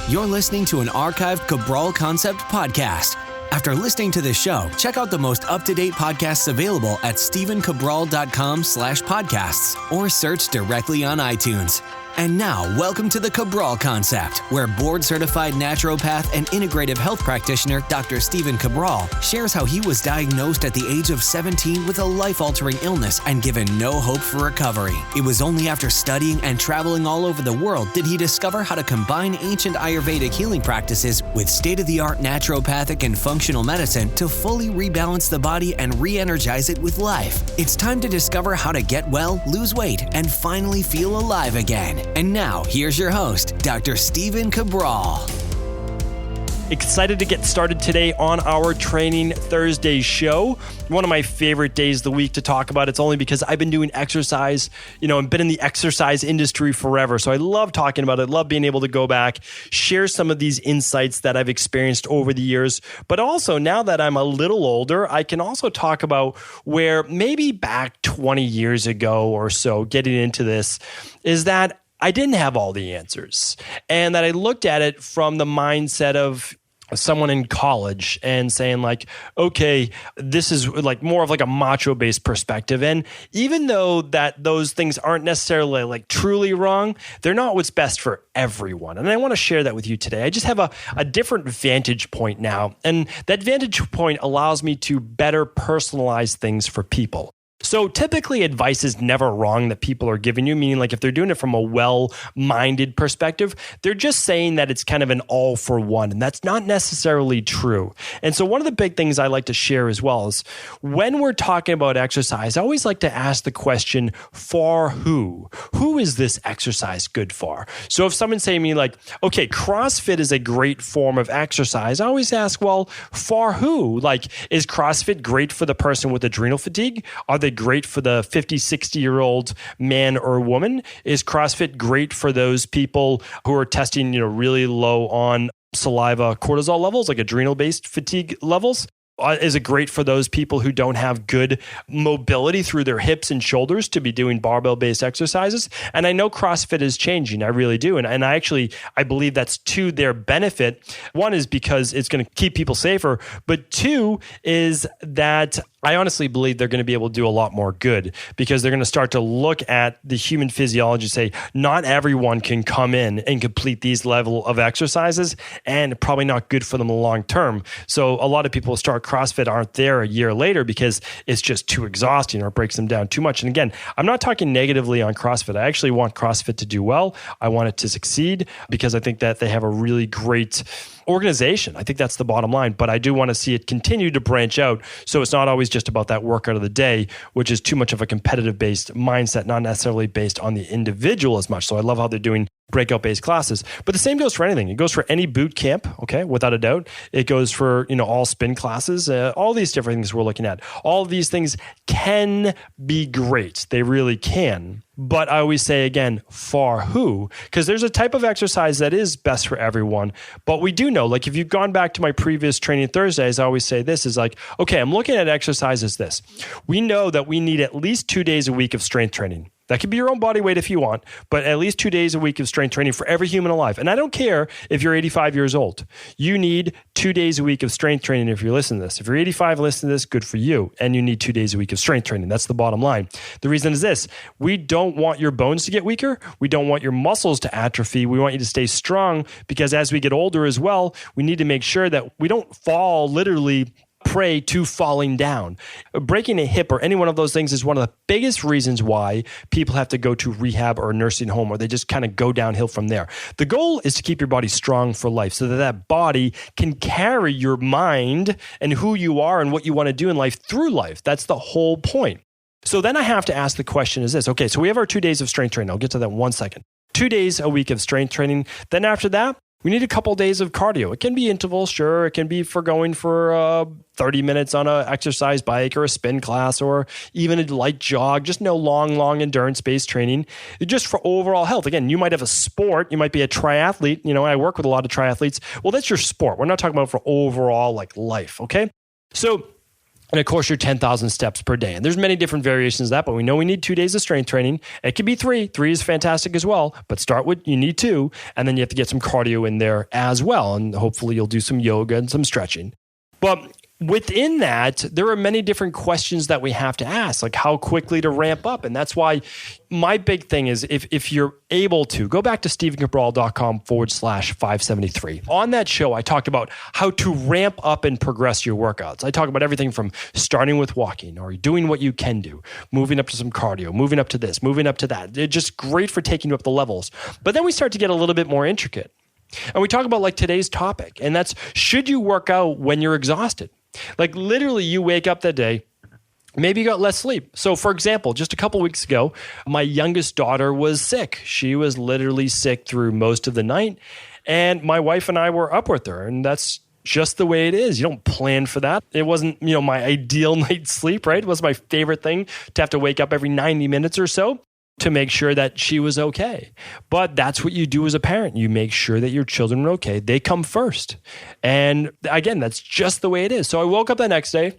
You're listening to an archived Cabral Concept podcast. After listening to this show, check out the most up-to-date podcasts available at stephencabral.com/podcasts or search directly on iTunes. And now, welcome to the Cabral Concept, where board-certified naturopath and integrative health practitioner Dr. Stephen Cabral shares how he was diagnosed at the age of 17 with a life-altering illness and given no hope for recovery. It was only after studying and traveling all over the world did he discover how to combine ancient Ayurvedic healing practices with state-of-the-art naturopathic and functional medicine to fully rebalance the body and re-energize it with life. It's time to discover how to get well, lose weight, and finally feel alive again. And now, here's your host, Dr. Stephen Cabral. Excited to get started today on our Training Thursday show. One of my favorite days of the week to talk about. It's only because I've been doing exercise, and been in the exercise industry forever. So I love talking about it. I love being able to go back, share some of these insights that I've experienced over the years. But also, now that I'm a little older, I can also talk about where maybe back 20 years ago or so, getting into this, is that I didn't have all the answers, and that I looked at it from the mindset of someone in college and saying like, okay, this is like more of like a macho-based perspective. And even though that those things aren't necessarily like truly wrong, they're not what's best for everyone. And I want to share that with you today. I just have a different vantage point now. And that vantage point allows me to better personalize things for people. So typically advice is never wrong that people are giving you, meaning like if they're doing it from a well-minded perspective, they're just saying that it's kind of an all for one, and that's not necessarily true. And so one of the big things I like to share as well is when we're talking about exercise, I always like to ask the question, for who? Who is this exercise good for? So if someone's saying to me like, okay, CrossFit is a great form of exercise, I always ask, well, for who? Like, is CrossFit great for the person with adrenal fatigue? Are they great for the 50, 60-year-old man or woman? Is CrossFit great for those people who are testing, really low on saliva cortisol levels, like adrenal-based fatigue levels? Is it great for those people who don't have good mobility through their hips and shoulders to be doing barbell-based exercises? And I know CrossFit is changing. I really do. And I believe that's to their benefit. One is because it's going to keep people safer. But two is that I honestly believe they're going to be able to do a lot more good because they're going to start to look at the human physiology and say, not everyone can come in and complete these level of exercises, and probably not good for them in the long term. So a lot of people who start CrossFit aren't there a year later because it's just too exhausting or it breaks them down too much. And again, I'm not talking negatively on CrossFit. I actually want CrossFit to do well. I want it to succeed because I think that they have a really great organization. I think that's the bottom line, but I do want to see it continue to branch out. So it's not always just about that workout of the day, which is too much of a competitive based mindset, not necessarily based on the individual as much. So I love how they're doing breakout based classes, but the same goes for anything. It goes for any boot camp. Okay. Without a doubt. It goes for, all spin classes, all these different things we're looking at. All of these things can be great. They really can. But I always say again, for who? Because there's a type of exercise that is best for everyone. But we do know, like if you've gone back to my previous Training Thursdays, I always say this is like, okay, I'm looking at exercise as this. We know that we need at least 2 days a week of strength training. That could be your own body weight if you want, but at least 2 days a week of strength training for every human alive. And I don't care if you're 85 years old. You need 2 days a week of strength training if you're listening to this. If you're 85 and listening to this, good for you. And you need 2 days a week of strength training. That's the bottom line. The reason is this. We don't want your bones to get weaker. We don't want your muscles to atrophy. We want you to stay strong because as we get older as well, we need to make sure that we don't fall literally prey to falling down. Breaking a hip or any one of those things is one of the biggest reasons why people have to go to rehab or a nursing home, or they just kind of go downhill from there. The goal is to keep your body strong for life so that that body can carry your mind and who you are and what you want to do in life through life. That's the whole point. So then I have to ask the question is this. Okay, so we have our 2 days of strength training. I'll get to that in 1 second. 2 days a week of strength training. Then after that, we need a couple of days of cardio. It can be intervals, sure. It can be for going for 30 minutes on an exercise bike or a spin class or even a light jog, just no long endurance-based training, just for overall health. Again, you might have a sport. You might be a triathlete. I work with a lot of triathletes. Well, that's your sport. We're not talking about for overall life, okay? So And of course, your 10,000 steps per day. And there's many different variations of that, but we know we need 2 days of strength training. It could be 3. 3 is fantastic as well, but start with, you need 2. And then you have to get some cardio in there as well. And hopefully you'll do some yoga and some stretching. But within that, there are many different questions that we have to ask, like how quickly to ramp up. And that's why my big thing is if you're able to, go back to stevencabral.com/573. On that show, I talked about how to ramp up and progress your workouts. I talk about everything from starting with walking or doing what you can do, moving up to some cardio, moving up to this, moving up to that. It's just great for taking you up the levels. But then we start to get a little bit more intricate. And we talk about like today's topic, and that's, should you work out when you're exhausted? Like literally you wake up that day, maybe you got less sleep. So for example, just a couple weeks ago, my youngest daughter was sick. She was literally sick through most of the night. And my wife and I were up with her. And that's just the way it is. You don't plan for that. It wasn't, my ideal night's sleep, right? It was my favorite thing to have to wake up every 90 minutes or so to make sure that she was okay. But that's what you do as a parent. You make sure that your children are okay. They come first. And again, that's just the way it is. So I woke up the next day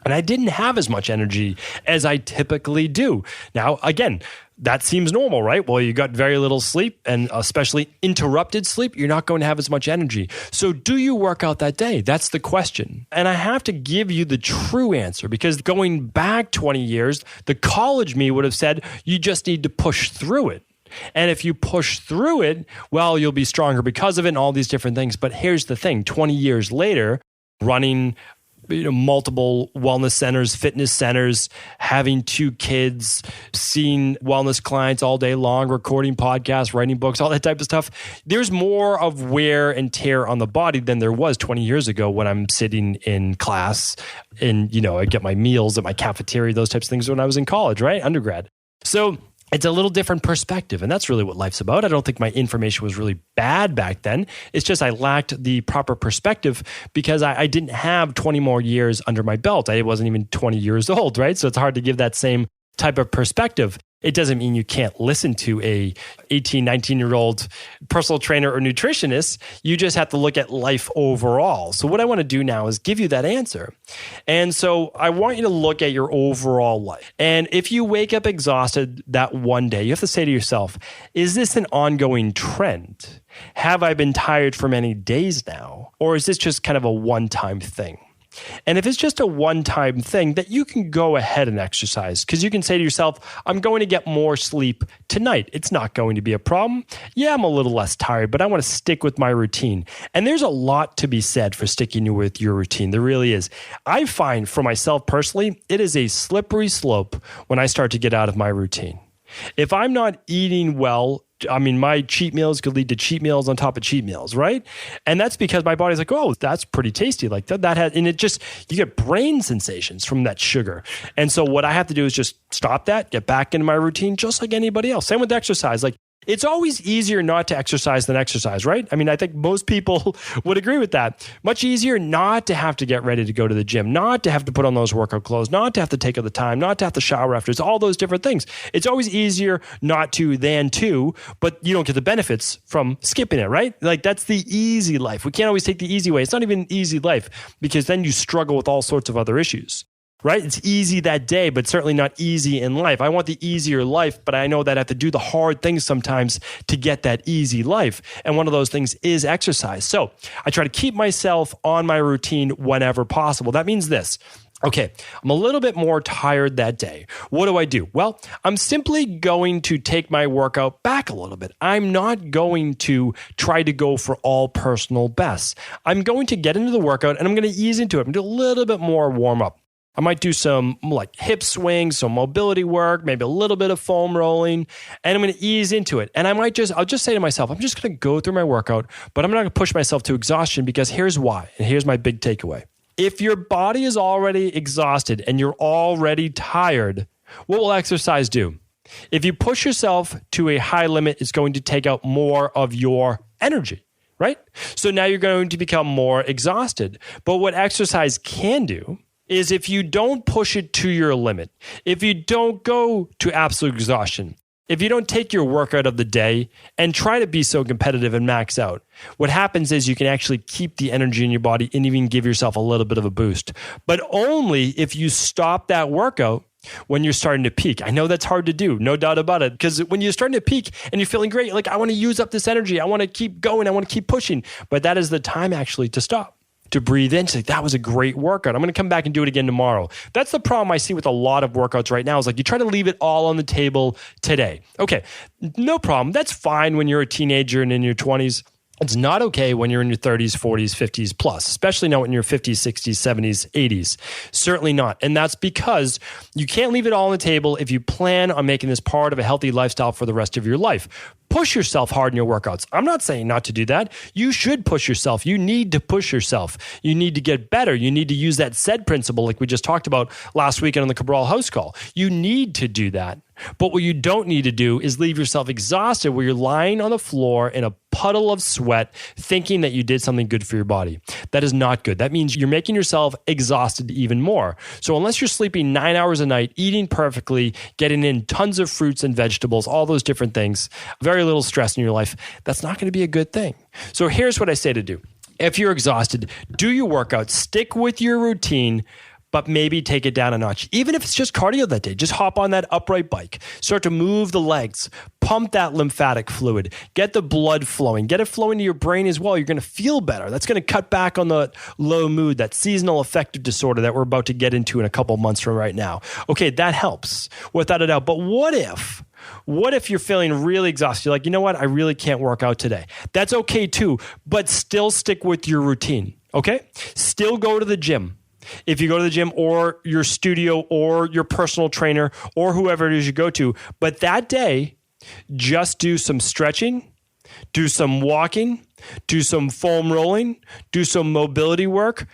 and I didn't have as much energy as I typically do. Now, again, that seems normal, right? Well, you got very little sleep, and especially interrupted sleep, you're not going to have as much energy. So do you work out that day? That's the question. And I have to give you the true answer, because going back 20 years, the college me would have said, you just need to push through it. And if you push through it, well, you'll be stronger because of it and all these different things. But here's the thing, 20 years later, running multiple wellness centers, fitness centers, having 2 kids, seeing wellness clients all day long, recording podcasts, writing books, all that type of stuff. There's more of wear and tear on the body than there was 20 years ago when I'm sitting in class and, I get my meals at my cafeteria, those types of things when I was in college, right? Undergrad. So it's a little different perspective, and that's really what life's about. I don't think my information was really bad back then. It's just I lacked the proper perspective because I didn't have 20 more years under my belt. I wasn't even 20 years old, right? So it's hard to give that same type of perspective. It doesn't mean you can't listen to a 18, 19-year-old personal trainer or nutritionist. You just have to look at life overall. So what I want to do now is give you that answer. And so I want you to look at your overall life. And if you wake up exhausted that one day, you have to say to yourself, is this an ongoing trend? Have I been tired for many days now? Or is this just kind of a one-time thing? And if it's just a one-time thing, that you can go ahead and exercise, because you can say to yourself, I'm going to get more sleep tonight. It's not going to be a problem. Yeah, I'm a little less tired, but I want to stick with my routine. And there's a lot to be said for sticking with your routine. There really is. I find for myself personally, it is a slippery slope when I start to get out of my routine. If I'm not eating well, my cheat meals could lead to cheat meals on top of cheat meals, right? And that's because my body's like, oh, that's pretty tasty. Like that has, and you get brain sensations from that sugar. And so what I have to do is just stop that, get back into my routine, just like anybody else. Same with exercise. Like, it's always easier not to exercise than exercise, right? I think most people would agree with that. Much easier not to have to get ready to go to the gym, not to have to put on those workout clothes, not to have to take up the time, not to have to shower after. It's all those different things. It's always easier not to than to, but you don't get the benefits from skipping it, right? Like, that's the easy life. We can't always take the easy way. It's not even an easy life, because then you struggle with all sorts of other issues. Right? It's easy that day, but certainly not easy in life. I want the easier life, but I know that I have to do the hard things sometimes to get that easy life. And one of those things is exercise. So I try to keep myself on my routine whenever possible. That means this. Okay, I'm a little bit more tired that day. What do? Well, I'm simply going to take my workout back a little bit. I'm not going to try to go for all personal bests. I'm going to get into the workout and I'm going to ease into it and do a little bit more warm up. I might do some like hip swings, some mobility work, maybe a little bit of foam rolling, and I'm going to ease into it. And I'll just say to myself, I'm just going to go through my workout, but I'm not going to push myself to exhaustion, because here's why. And here's my big takeaway. If your body is already exhausted and you're already tired, what will exercise do? If you push yourself to a high limit, it's going to take out more of your energy, right? So now you're going to become more exhausted. But what exercise can do is, if you don't push it to your limit, if you don't go to absolute exhaustion, if you don't take your workout of the day and try to be so competitive and max out, what happens is you can actually keep the energy in your body and even give yourself a little bit of a boost. But only if you stop that workout when you're starting to peak. I know that's hard to do, no doubt about it, because when you're starting to peak and you're feeling great, like, I want to use up this energy, I want to keep going, I want to keep pushing, but that is the time actually to stop, to breathe in. Say, that was a great workout, I'm going to come back and do it again tomorrow. That's the problem I see with a lot of workouts right now, is like, you try to leave it all on the table today. Okay, no problem. That's fine when you're a teenager and in your 20s. It's not okay when you're in your 30s, 40s, 50s plus, especially not when you're 50s, 60s, 70s, 80s. Certainly not. And that's because you can't leave it all on the table if you plan on making this part of a healthy lifestyle for the rest of your life. Push yourself hard in your workouts. I'm not saying not to do that. You should push yourself. You need to push yourself. You need to get better. You need to use that SAID principle like we just talked about last weekend on the Cabral house call. You need to do that. But what you don't need to do is leave yourself exhausted where you're lying on the floor in a puddle of sweat thinking that you did something good for your body. That is not good. That means you're making yourself exhausted even more. So unless you're sleeping 9 hours a night, eating perfectly, getting in tons of fruits and vegetables, all those different things, very little stress in your life, that's not going to be a good thing. So here's what I say to do. If you're exhausted, do your workout, stick with your routine, but maybe take it down a notch. Even if it's just cardio that day, just hop on that upright bike, start to move the legs, pump that lymphatic fluid, get the blood flowing, get it flowing to your brain as well. You're going to feel better. That's going to cut back on the low mood, that seasonal affective disorder that we're about to get into in a couple months from right now. Okay, that helps without a doubt. But what if you're feeling really exhausted? You're like, you know what? I really can't work out today. That's okay too, but still stick with your routine, okay? Still go to the gym. If you go to the gym or your studio or your personal trainer or whoever it is you go to, but that day, just do some stretching, do some walking, do some foam rolling, do some mobility work.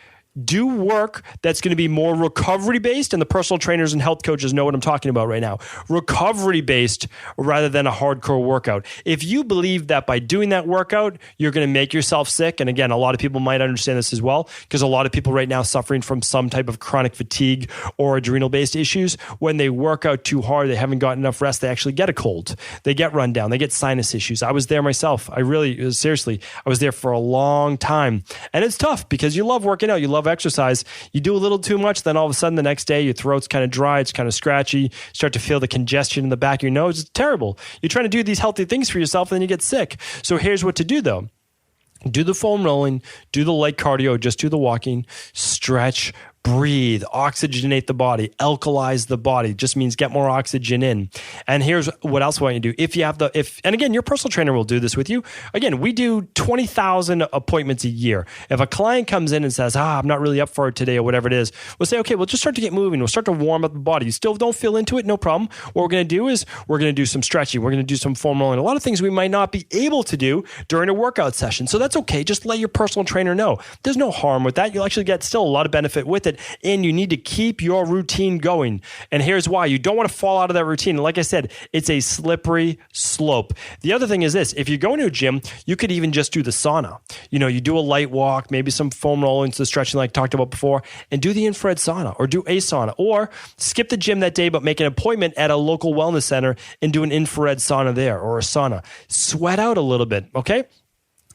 Do work that's going to be more recovery-based, and the personal trainers and health coaches know what I'm talking about right now. Recovery-based rather than a hardcore workout. If you believe that by doing that workout, you're going to make yourself sick, and again, a lot of people might understand this as well, because a lot of people right now suffering from some type of chronic fatigue or adrenal-based issues, when they work out too hard, they haven't gotten enough rest, they actually get a cold. They get run down. They get sinus issues. I was there myself. I was there for a long time. And it's tough because you love working out. You love exercise, you do a little too much, then all of a sudden the next day your throat's kind of dry, it's kind of scratchy, start to feel the congestion in the back of your nose. It's terrible. You're trying to do these healthy things for yourself and then you get sick. So here's what to do though. Do the foam rolling, do the light cardio, just do the walking, stretch, breathe, oxygenate the body, alkalize the body, just means get more oxygen in. And here's what else I want you to do. And again, your personal trainer will do this with you. Again, we do 20,000 appointments a year. If a client comes in and says, I'm not really up for it today or whatever it is, we'll say, okay, we'll just start to get moving. We'll start to warm up the body. You still don't feel into it, no problem. What we're going to do is we're going to do some stretching. We're going to do some foam rolling. A lot of things we might not be able to do during a workout session. So that's okay. Just let your personal trainer know. There's no harm with that. You'll actually get still a lot of benefit with it. And you need to keep your routine going. And here's why. You don't want to fall out of that routine. Like I said, it's a slippery slope. The other thing is this. If you go into a gym, you could even just do the sauna. You do a light walk, maybe some foam rolling, the stretching like I talked about before, and do the infrared sauna or do a sauna. Or skip the gym that day, but make an appointment at a local wellness center and do an infrared sauna there or a sauna. Sweat out a little bit, okay?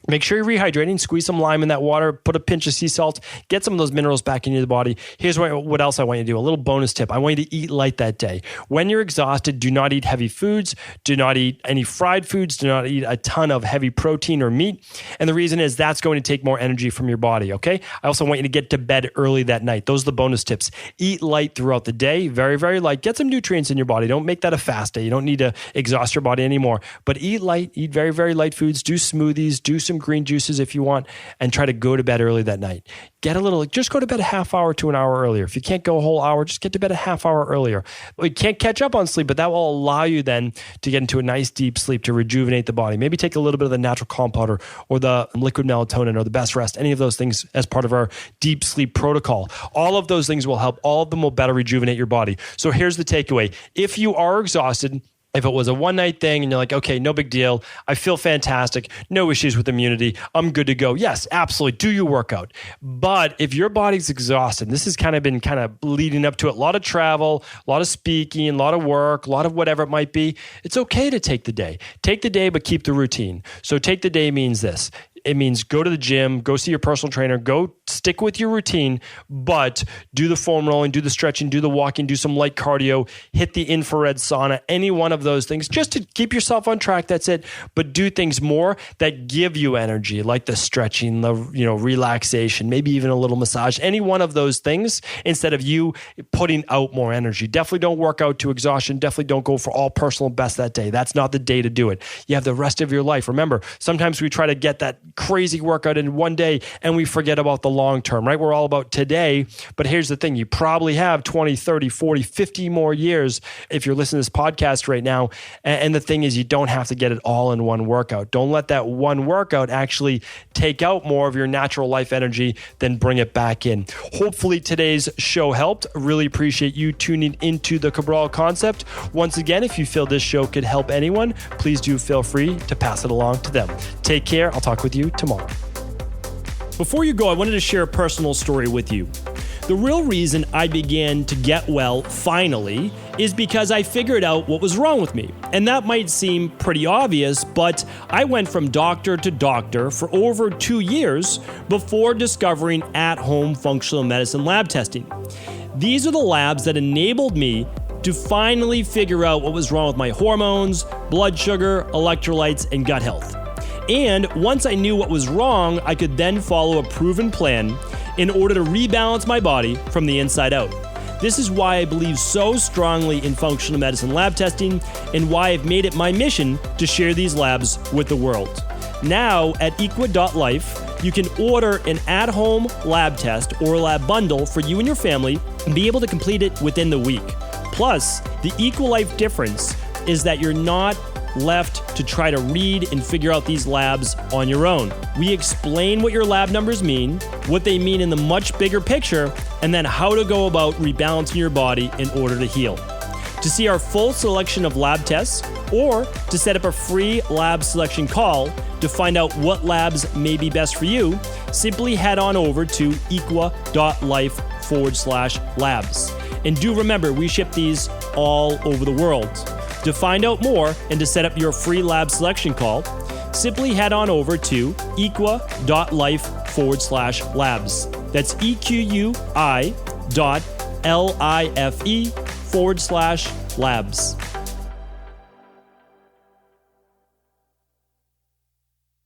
Make sure you're rehydrating, squeeze some lime in that water, put a pinch of sea salt, get some of those minerals back into the body. Here's what else I want you to do. A little bonus tip. I want you to eat light that day. When you're exhausted, do not eat heavy foods. Do not eat any fried foods. Do not eat a ton of heavy protein or meat. And the reason is that's going to take more energy from your body, okay? I also want you to get to bed early that night. Those are the bonus tips. Eat light throughout the day, very, very light. Get some nutrients in your body. Don't make that a fast day. You don't need to exhaust your body anymore. But eat light, eat very, very light foods, do smoothies, do some green juices if you want, and try to go to bed early that night. Just go to bed a half hour to an hour earlier. If you can't go a whole hour, just get to bed a half hour earlier. You can't catch up on sleep, but that will allow you then to get into a nice deep sleep to rejuvenate the body. Maybe take a little bit of the natural calm powder or the liquid melatonin or the best rest, any of those things as part of our deep sleep protocol. All of those things will help. All of them will better rejuvenate your body. So here's the takeaway. If you are exhausted, If it was a one-night thing and you're like, okay, no big deal, I feel fantastic, no issues with immunity, I'm good to go. Yes, absolutely, do your workout. But if your body's exhausted, this has been leading up to it, a lot of travel, a lot of speaking, a lot of work, a lot of whatever it might be, it's okay to take the day. Take the day, but keep the routine. So take the day means this. It means go to the gym, go see your personal trainer, go stick with your routine, but do the foam rolling, do the stretching, do the walking, do some light cardio, hit the infrared sauna, any one of those things, just to keep yourself on track. That's it. But do things more that give you energy, like the stretching, the relaxation, maybe even a little massage, any one of those things, instead of you putting out more energy. Definitely don't work out to exhaustion. Definitely don't go for all personal best that day. That's not the day to do it. You have the rest of your life. Remember, sometimes we try to get that crazy workout in one day and we forget about the long term, right? We're all about today. But here's the thing. You probably have 20, 30, 40, 50 more years if you're listening to this podcast right now. And the thing is, you don't have to get it all in one workout. Don't let that one workout actually take out more of your natural life energy than bring it back in. Hopefully today's show helped. Really appreciate you tuning into the Cabral Concept. Once again, if you feel this show could help anyone, please do feel free to pass it along to them. Take care. I'll talk with you tomorrow. Before you go, I wanted to share a personal story with you. The real reason I began to get well finally is because I figured out what was wrong with me. And that might seem pretty obvious, but I went from doctor to doctor for over 2 years before discovering at-home functional medicine lab testing. These are the labs that enabled me to finally figure out what was wrong with my hormones, blood sugar, electrolytes, and gut health. And once I knew what was wrong, I could then follow a proven plan in order to rebalance my body from the inside out. This is why I believe so strongly in functional medicine lab testing and why I've made it my mission to share these labs with the world. Now at equa.life, you can order an at-home lab test or lab bundle for you and your family and be able to complete it within the week. Plus, the EquaLife difference is that you're not left to try to read and figure out these labs on your own. We explain what your lab numbers mean, what they mean in the much bigger picture, and then how to go about rebalancing your body in order to heal. To see our full selection of lab tests or to set up a free lab selection call to find out what labs may be best for you, simply head on over to equa.life/labs. And do remember, we ship these all over the world. To find out more and to set up your free lab selection call, simply head on over to equa.life/labs. That's EQUI.LIFE/labs.